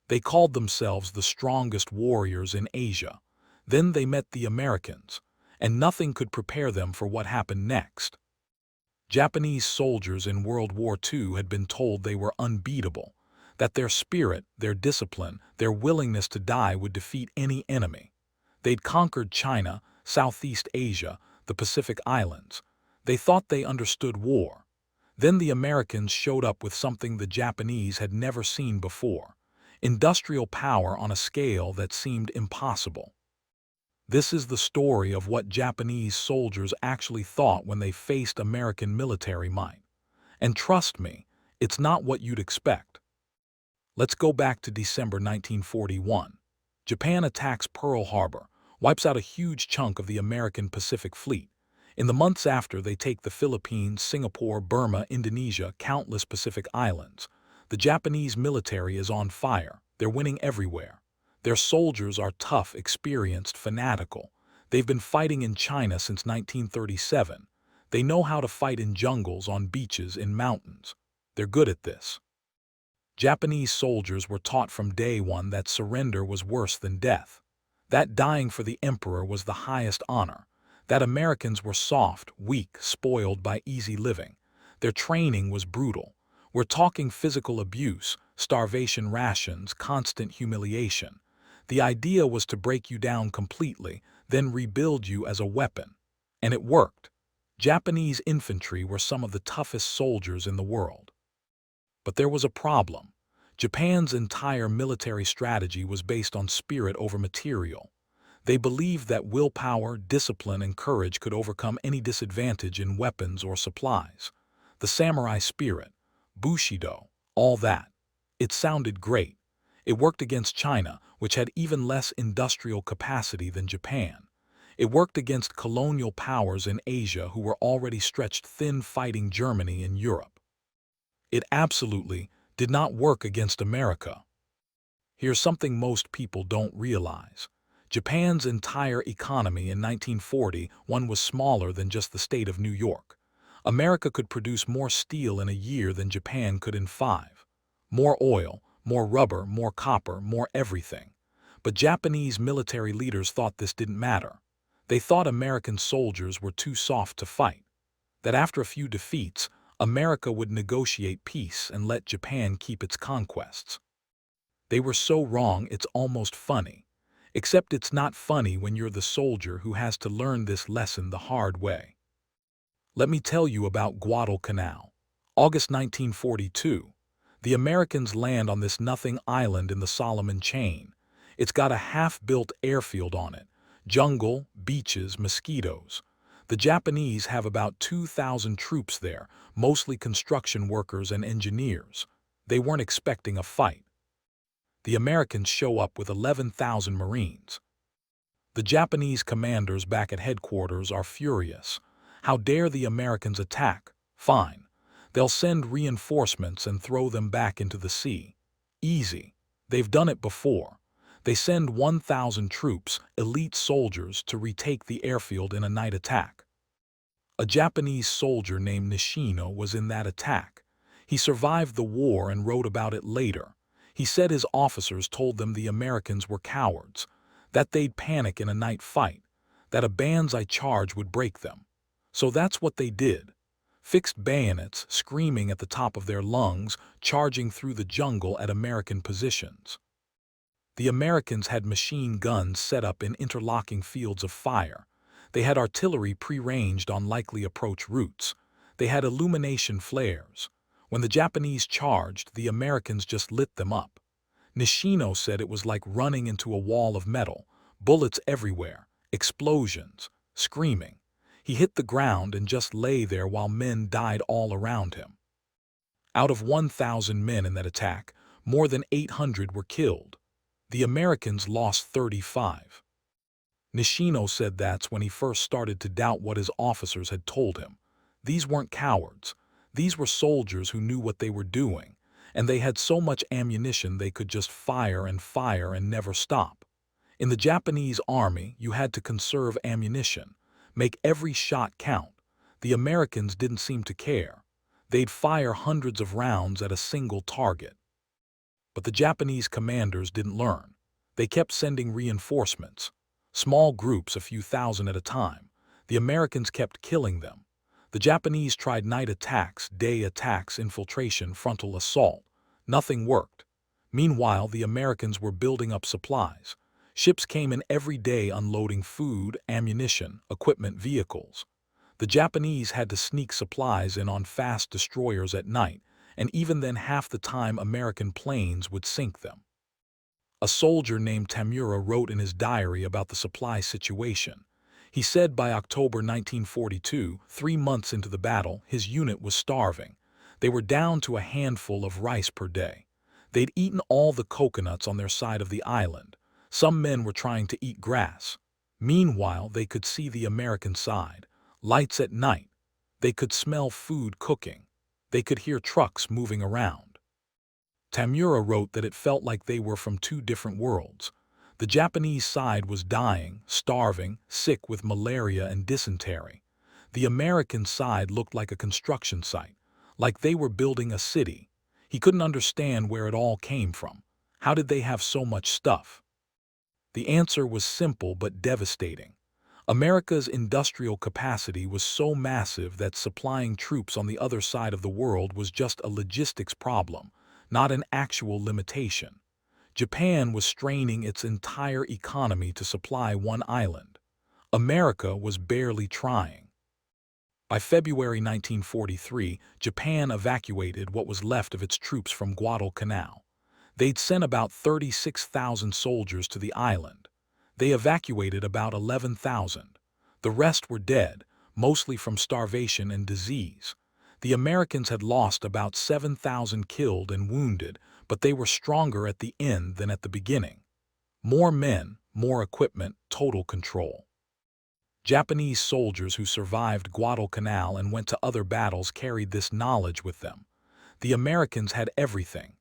They called themselves the strongest warriors in Asia. Then they met the Americans, and nothing could prepare them for what happened next. Japanese soldiers in World War II had been told they were unbeatable, that their spirit, their discipline, their willingness to die would defeat any enemy. They'd conquered China, Southeast Asia, the Pacific Islands. They thought they understood war. Then the Americans showed up with something the Japanese had never seen before: industrial power on a scale that seemed impossible. This is the story of what Japanese soldiers actually thought when they faced American military might. And trust me, it's not what you'd expect. Let's go back to December 1941. Japan attacks Pearl Harbor, wipes out a huge chunk of the American Pacific Fleet. In the months after, they take the Philippines, Singapore, Burma, Indonesia, countless Pacific islands. The Japanese military is on fire. They're winning everywhere. Their soldiers are tough, experienced, fanatical. They've been fighting in China since 1937. They know how to fight in jungles, on beaches, in mountains. They're good at this. Japanese soldiers were taught from day one that surrender was worse than death, that dying for the emperor was the highest honor, that Americans were soft, weak, spoiled by easy living. Their training was brutal. We're talking physical abuse, starvation rations, constant humiliation. The idea was to break you down completely, then rebuild you as a weapon. And it worked. Japanese infantry were some of the toughest soldiers in the world. But there was a problem. Japan's entire military strategy was based on spirit over material. They believed that willpower, discipline, and courage could overcome any disadvantage in weapons or supplies. The samurai spirit, Bushido, all that. It sounded great. It worked against China, which had even less industrial capacity than Japan. It worked against colonial powers in Asia who were already stretched thin fighting Germany and Europe. It absolutely did not work against America. Here's something most people don't realize. Japan's entire economy in 1941 was smaller than just the state of New York. America could produce more steel in a year than Japan could in 5. More oil, more rubber, more copper, more everything. But Japanese military leaders thought this didn't matter. They thought American soldiers were too soft to fight. That after a few defeats, America would negotiate peace and let Japan keep its conquests. They were so wrong it's almost funny. Except it's not funny when you're the soldier who has to learn this lesson the hard way. Let me tell you about Guadalcanal. August 1942. The Americans land on this nothing island in the Solomon Chain. It's got a half-built airfield on it. Jungle, beaches, mosquitoes. The Japanese have about 2,000 troops there, mostly construction workers and engineers. They weren't expecting a fight. The Americans show up with 11,000 Marines. The Japanese commanders back at headquarters are furious. How dare the Americans attack? Fine. They'll send reinforcements and throw them back into the sea. Easy. They've done it before. They send 1,000 troops, elite soldiers, to retake the airfield in a night attack. A Japanese soldier named Nishino was in that attack. He survived the war and wrote about it later. He said his officers told them the Americans were cowards, that they'd panic in a night fight, that a banzai charge would break them. So that's what they did. Fixed bayonets, screaming at the top of their lungs, charging through the jungle at American positions. The Americans had machine guns set up in interlocking fields of fire. They had artillery pre-ranged on likely approach routes. They had illumination flares. When the Japanese charged, the Americans just lit them up. Nishino said it was like running into a wall of metal, bullets everywhere, explosions, screaming. He hit the ground and just lay there while men died all around him. Out of 1,000 men in that attack, more than 800 were killed. The Americans lost 35. Nishino said that's when he first started to doubt what his officers had told him. These weren't cowards. These were soldiers who knew what they were doing, and they had so much ammunition they could just fire and never stop. In the Japanese army, you had to conserve ammunition, make every shot count. The Americans didn't seem to care. They'd fire hundreds of rounds at a single target. But the Japanese commanders didn't learn. They kept sending reinforcements. Small groups, a few thousand at a time. The Americans kept killing them. The Japanese tried night attacks, day attacks, infiltration, frontal assault. Nothing worked. Meanwhile, the Americans were building up supplies. Ships came in every day unloading food, ammunition, equipment, vehicles. The Japanese had to sneak supplies in on fast destroyers at night, and even then half the time American planes would sink them. A soldier named Tamura wrote in his diary about the supply situation. He said by October 1942, 3 months into the battle, his unit was starving. They were down to a handful of rice per day. They'd eaten all the coconuts on their side of the island. Some men were trying to eat grass. Meanwhile, they could see the American side. Lights at night. They could smell food cooking. They could hear trucks moving around. Tamura wrote that it felt like they were from two different worlds. The Japanese side was dying, starving, sick with malaria and dysentery. The American side looked like a construction site, like they were building a city. He couldn't understand where it all came from. How did they have so much stuff? The answer was simple but devastating. America's industrial capacity was so massive that supplying troops on the other side of the world was just a logistics problem, not an actual limitation. Japan was straining its entire economy to supply one island. America was barely trying. By February 1943, Japan evacuated what was left of its troops from Guadalcanal. They'd sent about 36,000 soldiers to the island. They evacuated about 11,000. The rest were dead, mostly from starvation and disease. The Americans had lost about 7,000 killed and wounded, but they were stronger at the end than at the beginning. More men, more equipment, total control. Japanese soldiers who survived Guadalcanal and went to other battles carried this knowledge with them. The Americans had everything.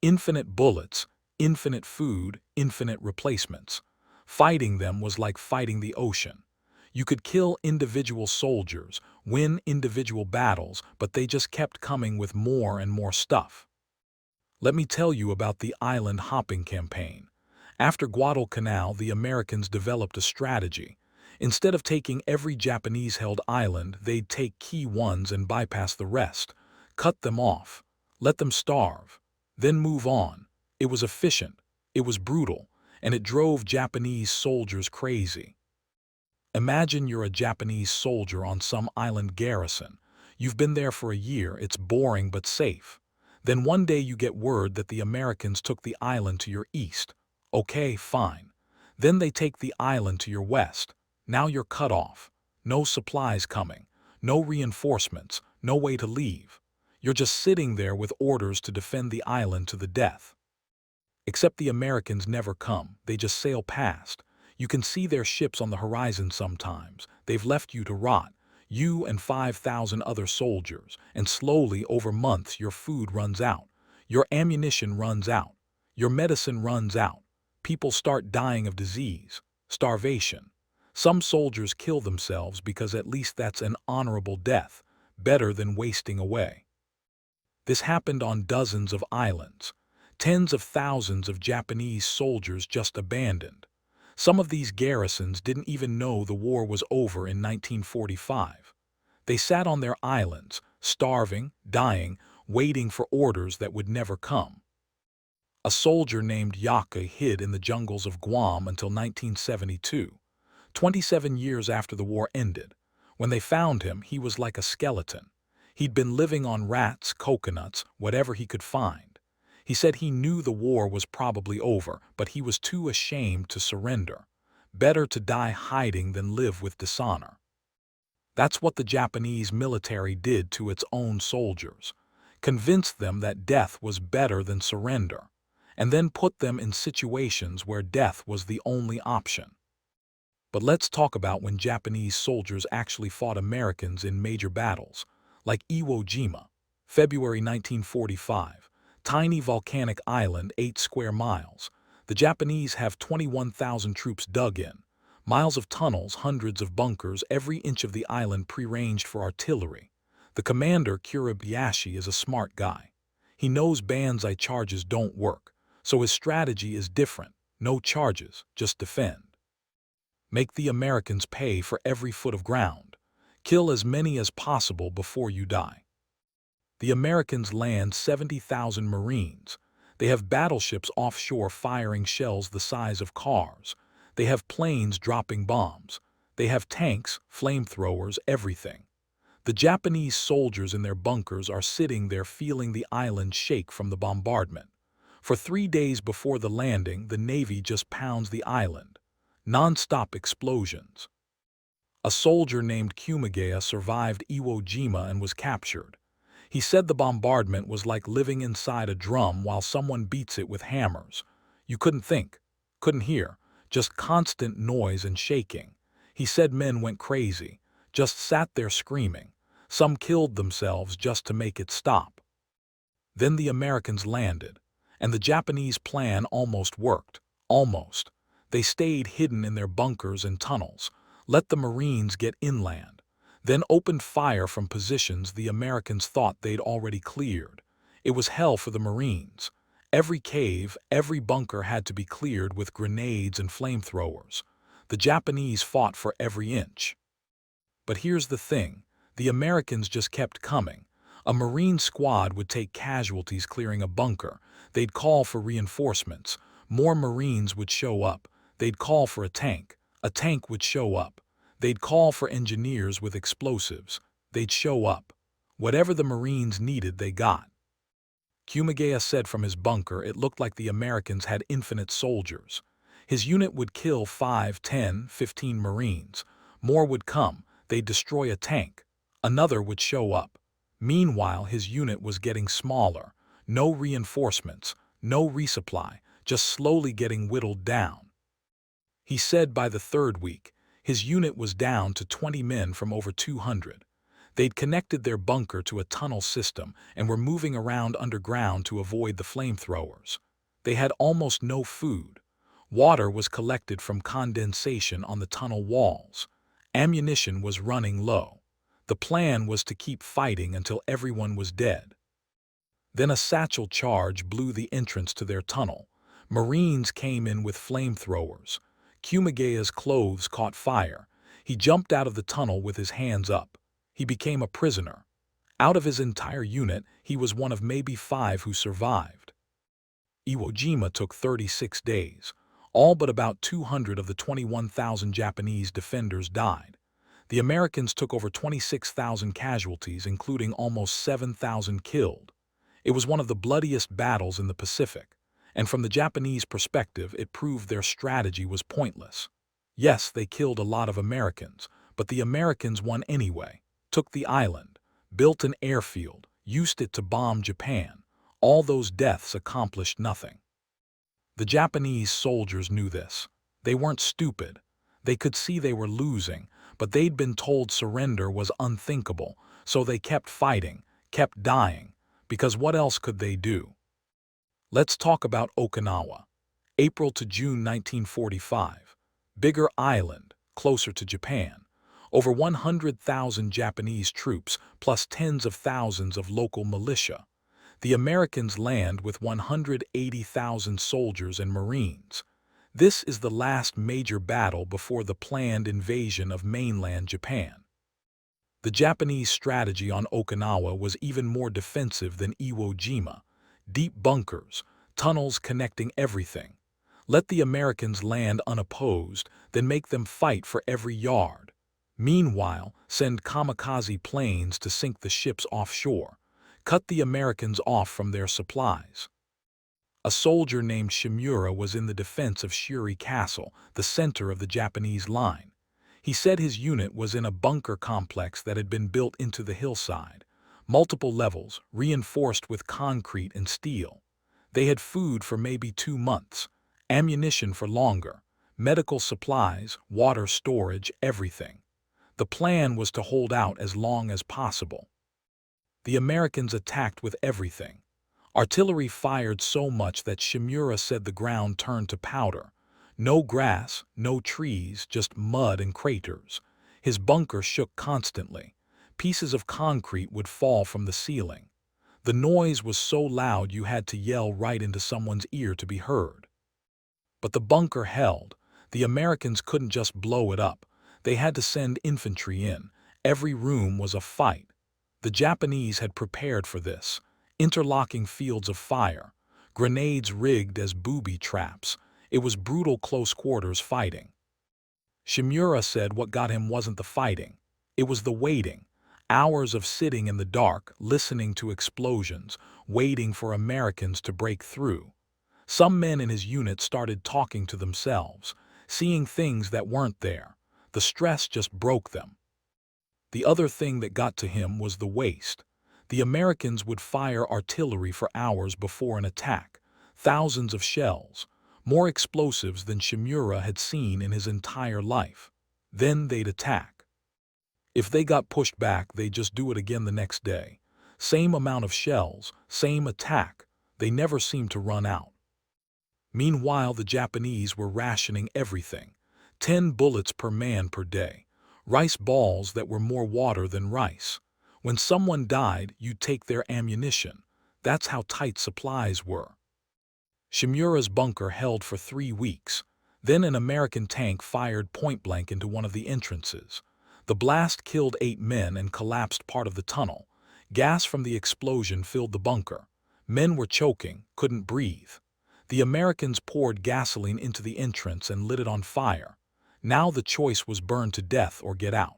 Infinite bullets, infinite food, infinite replacements. Fighting them was like fighting the ocean. You could kill individual soldiers, win individual battles, but they just kept coming with more and more stuff. Let me tell you about the island hopping campaign. After Guadalcanal, the Americans developed a strategy. Instead of taking every Japanese-held island, they'd take key ones and bypass the rest, cut them off, let them starve, then move on. It was efficient, it was brutal, and it drove Japanese soldiers crazy. Imagine you're a Japanese soldier on some island garrison. You've been there for a year, it's boring but safe. Then one day you get word that the Americans took the island to your east. Okay, fine. Then they take the island to your west. Now you're cut off. No supplies coming. No reinforcements. No way to leave. You're just sitting there with orders to defend the island to the death. Except the Americans never come. They just sail past. You can see their ships on the horizon sometimes. They've left you to rot. You and 5,000 other soldiers. And slowly, over months, your food runs out. Your ammunition runs out. Your medicine runs out. People start dying of disease. Starvation. Some soldiers kill themselves because at least that's an honorable death, better than wasting away. This happened on dozens of islands. Tens of thousands of Japanese soldiers just abandoned. Some of these garrisons didn't even know the war was over in 1945. They sat on their islands, starving, dying, waiting for orders that would never come. A soldier named Yaka hid in the jungles of Guam until 1972. 27 years after the war ended. When they found him, he was like a skeleton. He'd been living on rats, coconuts, whatever he could find. He said he knew the war was probably over, but he was too ashamed to surrender. Better to die hiding than live with dishonor. That's what the Japanese military did to its own soldiers. Convinced them that death was better than surrender, and then put them in situations where death was the only option. But let's talk about when Japanese soldiers actually fought Americans in major battles, like Iwo Jima, February 1945. Tiny volcanic island, 8 square miles. The Japanese have 21,000 troops dug in. Miles of tunnels, hundreds of bunkers, every inch of the island pre-ranged for artillery. The commander, Kurabayashi, is a smart guy. He knows banzai charges don't work, So his strategy is different. No charges, just defend. Make the Americans pay for every foot of ground. Kill as many as possible before you die. The Americans land 70,000 Marines. They have battleships offshore firing shells the size of cars. They have planes dropping bombs. They have tanks, flamethrowers, everything. The Japanese soldiers in their bunkers are sitting there feeling the island shake from the bombardment. For 3 days before the landing, the Navy just pounds the island. Non-stop explosions. A soldier named Kumagaya survived Iwo Jima and was captured. He said the bombardment was like living inside a drum while someone beats it with hammers. You couldn't think, couldn't hear, just constant noise and shaking. He said men went crazy, just sat there screaming. Some killed themselves just to make it stop. Then the Americans landed, and the Japanese plan almost worked. Almost. They stayed hidden in their bunkers and tunnels, let the Marines get inland, then opened fire from positions the Americans thought they'd already cleared. It was hell for the Marines. Every cave, every bunker had to be cleared with grenades and flamethrowers. The Japanese fought for every inch. But here's the thing, the Americans just kept coming. A Marine squad would take casualties clearing a bunker. They'd call for reinforcements. More Marines would show up. They'd call for a tank. A tank would show up. They'd call for engineers with explosives. They'd show up. Whatever the Marines needed, they got. Kumagaya said from his bunker it looked like the Americans had infinite soldiers. His unit would kill 5, 10, 15 Marines. More would come. They'd destroy a tank. Another would show up. Meanwhile, his unit was getting smaller. No reinforcements, no resupply, just slowly getting whittled down. He said by the 3rd week, his unit was down to 20 men from over 200. They'd connected their bunker to a tunnel system and were moving around underground to avoid the flamethrowers. They had almost no food. Water was collected from condensation on the tunnel walls. Ammunition was running low. The plan was to keep fighting until everyone was dead. Then a satchel charge blew the entrance to their tunnel. Marines came in with flamethrowers. Kumagaya's clothes caught fire. He jumped out of the tunnel with his hands up. He became a prisoner. Out of his entire unit, he was one of maybe 5 who survived. Iwo Jima took 36 days. All but about 200 of the 21,000 Japanese defenders died. The Americans took over 26,000 casualties, including almost 7,000 killed. It was one of the bloodiest battles in the Pacific, and from the Japanese perspective, it proved their strategy was pointless. Yes, they killed a lot of Americans, but the Americans won anyway, took the island, built an airfield, used it to bomb Japan. All those deaths accomplished nothing. The Japanese soldiers knew this. They weren't stupid. They could see they were losing, but they'd been told surrender was unthinkable, so they kept fighting, kept dying, because what else could they do? Let's talk about Okinawa. April to June 1945. Bigger island, closer to Japan. Over 100,000 Japanese troops, plus tens of thousands of local militia. The Americans land with 180,000 soldiers and Marines. This is the last major battle before the planned invasion of mainland Japan. The Japanese strategy on Okinawa was even more defensive than Iwo Jima. Deep bunkers, tunnels connecting everything. Let the Americans land unopposed, then make them fight for every yard. Meanwhile, send kamikaze planes to sink the ships offshore. Cut the Americans off from their supplies. A soldier named Shimura was in the defense of Shuri Castle, the center of the Japanese line. He said his unit was in a bunker complex that had been built into the hillside. Multiple levels, reinforced with concrete and steel. They had food for maybe 2 months, ammunition for longer, medical supplies, water storage, everything. The plan was to hold out as long as possible. The Americans attacked with everything. Artillery fired so much that Shimura said the ground turned to powder. No grass, no trees, just mud and craters. His bunker shook constantly. Pieces of concrete would fall from the ceiling. The noise was so loud you had to yell right into someone's ear to be heard. But the bunker held. The Americans couldn't just blow it up. They had to send infantry in. Every room was a fight. The Japanese had prepared for this. Interlocking fields of fire, grenades rigged as booby traps. It was brutal close-quarters fighting. Shimura said what got him wasn't the fighting. It was the waiting. Hours of sitting in the dark, listening to explosions, waiting for Americans to break through. Some men in his unit started talking to themselves, seeing things that weren't there. The stress just broke them. The other thing that got to him was the waste. The Americans would fire artillery for hours before an attack. Thousands of shells, more explosives than Shimura had seen in his entire life. Then they'd attack. If they got pushed back, they'd just do it again the next day. Same amount of shells, same attack. They never seemed to run out. Meanwhile, the Japanese were rationing everything. 10 bullets per man per day. Rice balls that were more water than rice. When someone died, you'd take their ammunition. That's how tight supplies were. Shimura's bunker held for 3 weeks. Then an American tank fired point-blank into one of the entrances. The blast killed 8 men and collapsed part of the tunnel. Gas from the explosion filled the bunker. Men were choking, couldn't breathe. The Americans poured gasoline into the entrance and lit it on fire. Now the choice was burn to death or get out.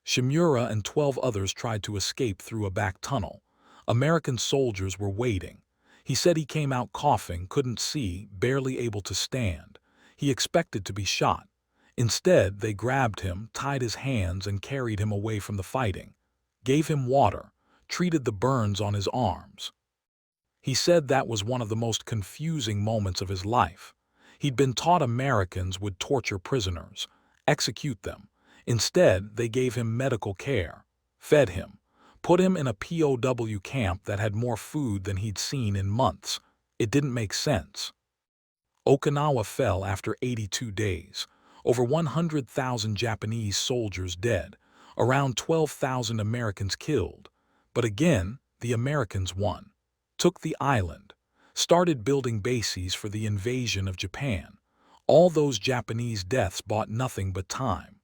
Shimura and 12 others tried to escape through a back tunnel. American soldiers were waiting. He said he came out coughing, couldn't see, barely able to stand. He expected to be shot. Instead, they grabbed him, tied his hands, and carried him away from the fighting. Gave him water, treated the burns on his arms. He said that was one of the most confusing moments of his life. He'd been taught Americans would torture prisoners, execute them. Instead, they gave him medical care, fed him, put him in a POW camp that had more food than he'd seen in months. It didn't make sense. Okinawa fell after 82 days. Over 100,000 Japanese soldiers dead, around 12,000 Americans killed. But again, the Americans won. Took the island, started building bases for the invasion of Japan. All those Japanese deaths bought nothing but time.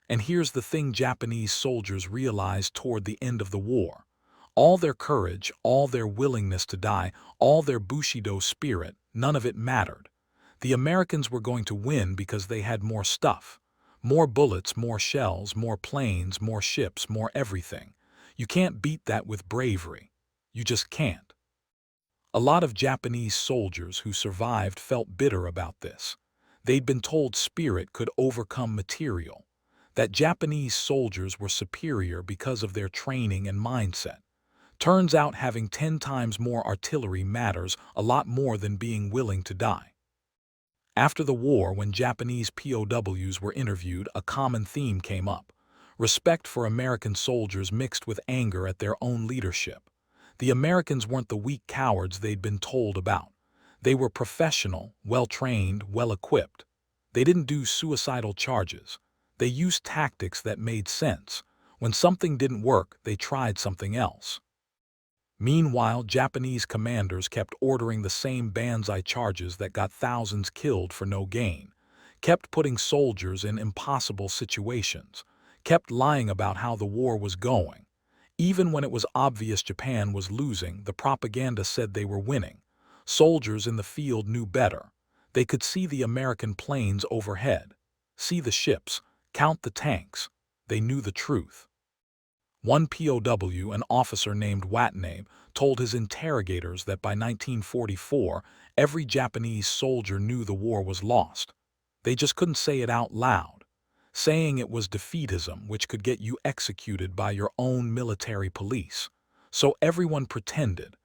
And here's the thing Japanese soldiers realized toward the end of the war. All their courage, all their willingness to die, all their Bushido spirit, none of it mattered. The Americans were going to win because they had more stuff. More bullets, more shells, more planes, more ships, more everything. You can't beat that with bravery. You just can't. A lot of Japanese soldiers who survived felt bitter about this. They'd been told spirit could overcome material, that Japanese soldiers were superior because of their training and mindset. Turns out having 10 times more artillery matters a lot more than being willing to die. After the war, when Japanese POWs were interviewed, a common theme came up. Respect for American soldiers mixed with anger at their own leadership. The Americans weren't the weak cowards they'd been told about. They were professional, well-trained, well-equipped. They didn't do suicidal charges. They used tactics that made sense. When something didn't work, they tried something else. Meanwhile, Japanese commanders kept ordering the same banzai charges that got thousands killed for no gain, kept putting soldiers in impossible situations, kept lying about how the war was going. Even when it was obvious Japan was losing, the propaganda said they were winning. Soldiers in the field knew better. They could see the American planes overhead, see the ships, count the tanks. They knew the truth. One POW, an officer named Watanabe, told his interrogators that by 1944, every Japanese soldier knew the war was lost. They just couldn't say it out loud. Saying it was defeatism, which could get you executed by your own military police. So everyone pretended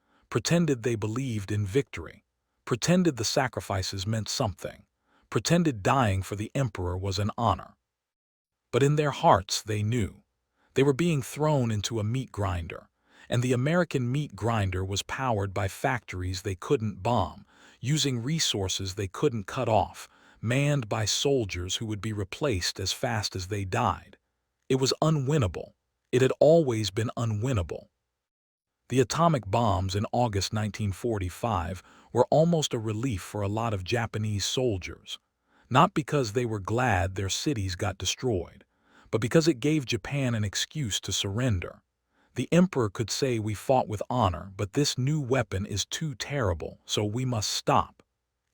they believed in victory, pretended the sacrifices meant something, pretended dying for the emperor was an honor. But in their hearts they knew. They were being thrown into a meat grinder, and the American meat grinder was powered by factories they couldn't bomb, using resources they couldn't cut off, manned by soldiers who would be replaced as fast as they died. It was unwinnable. It had always been unwinnable. The atomic bombs in August 1945 were almost a relief for a lot of Japanese soldiers, not because they were glad their cities got destroyed, but because it gave Japan an excuse to surrender. The emperor could say we fought with honor, but this new weapon is too terrible, so we must stop.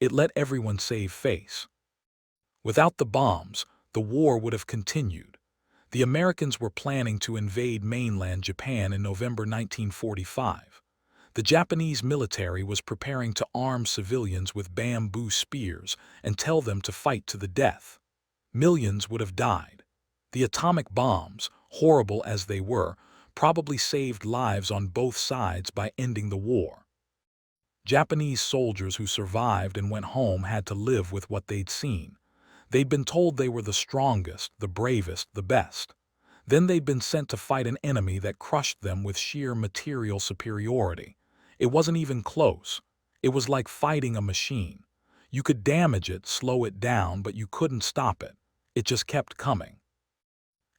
It let everyone save face. Without the bombs, the war would have continued. The Americans were planning to invade mainland Japan in November 1945. The Japanese military was preparing to arm civilians with bamboo spears and tell them to fight to the death. Millions would have died. The atomic bombs, horrible as they were, probably saved lives on both sides by ending the war. Japanese soldiers who survived and went home had to live with what they'd seen. They'd been told they were the strongest, the bravest, the best. Then they'd been sent to fight an enemy that crushed them with sheer material superiority. It wasn't even close. It was like fighting a machine. You could damage it, slow it down, but you couldn't stop it. It just kept coming.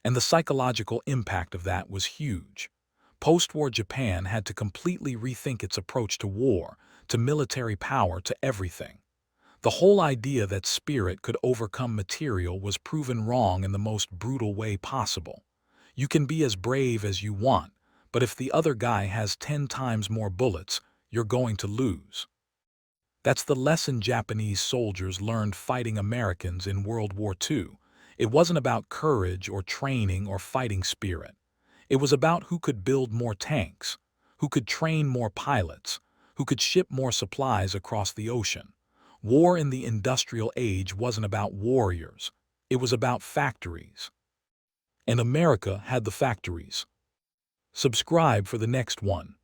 And the psychological impact of that was huge. Post-war Japan had to completely rethink its approach to war, to military power, to everything. The whole idea that spirit could overcome material was proven wrong in the most brutal way possible. You can be as brave as you want, but if the other guy has 10 times more bullets, you're going to lose. That's the lesson Japanese soldiers learned fighting Americans in World War II. It wasn't about courage or training or fighting spirit. It was about who could build more tanks, who could train more pilots, who could ship more supplies across the ocean. War in the industrial age wasn't about warriors. It was about factories. And America had the factories. Subscribe for the next one.